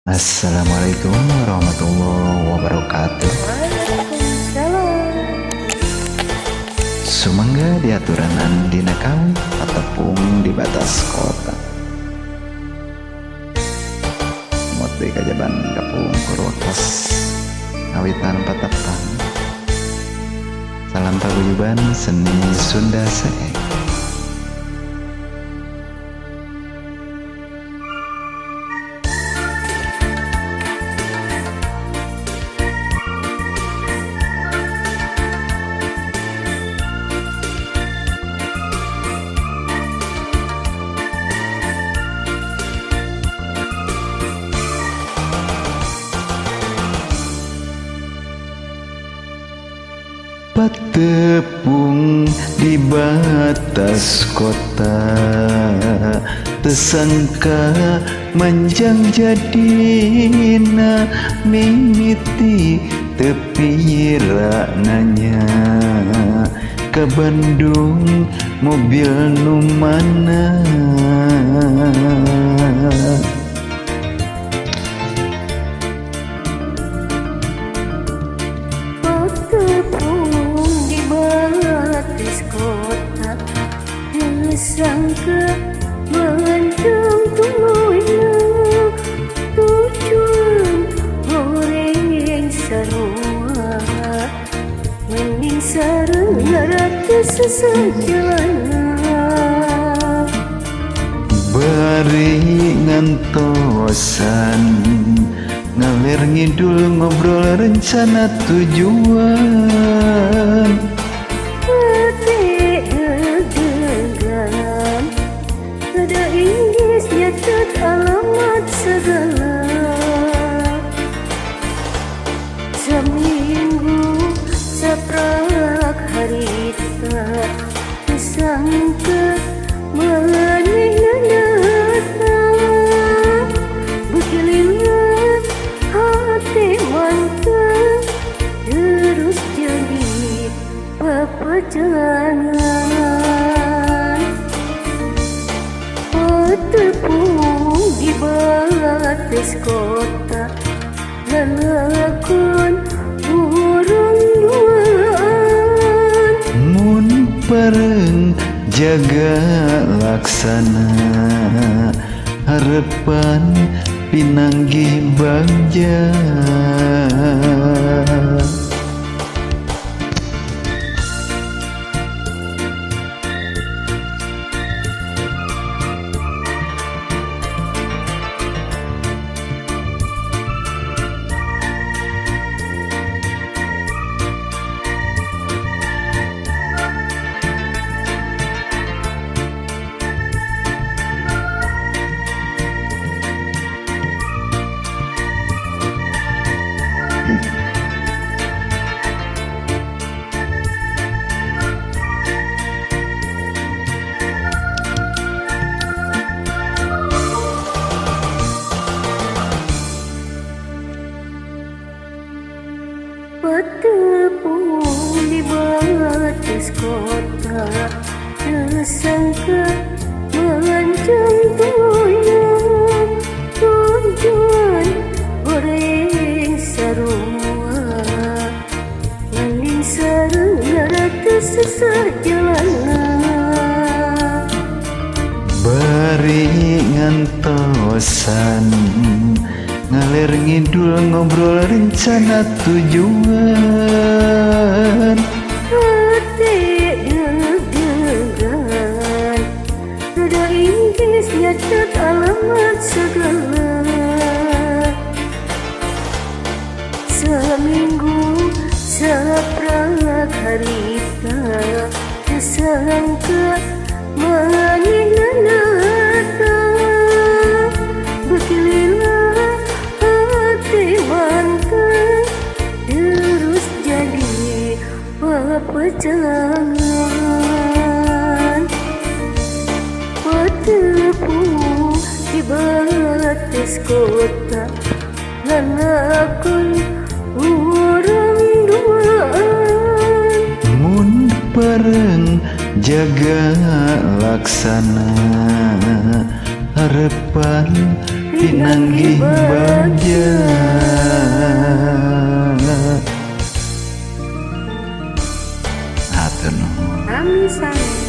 Assalamualaikum warahmatullahi wabarakatuh. Waalaikumsalam. Sumangga diaturanan dina kawin patepung di batas kota. Mote kajaban kapung Purwakas awitan patepang. Salam paguyuban seni Sunda Seeng. Patepung di batas kota, tersangka manjang jadina mimiti tepi nanya ke Bandung mobil numana. Sangka mendung tuluina tujuan goreng sarua mending sareng ratu sesajelana Bari ngantosan ngalir ngidul ngobrol rencana tujuan. Ada Inggris nyatet alamat segala. Seminggu seprak harita disangka meninggalnya datang. Berkeliling hati mantap terus jadi pepejangan. Tepung di batas kota lalakon burung duaan. Mun pareng jaga laksana harapan pinanggih bagja. Patepung di batas kota tersangka mengancam tuyul tujuan goreng sarua mending sareng ratu sesajelana. Bari ngantosan ngalir ngidul ngobrol rencana tujuan. Hati deg-degan ada Inggris nyatet alamat segala. Seminggu seprak harita tersangka meninggalnya datang. Berkeliling hati mantap terus jadi pepejangan. Patepung di batas kota lalakon orang duaan. Mun pareng jaga laksana harapan pinanggih bagja. Hatur nuhun. Kami sangat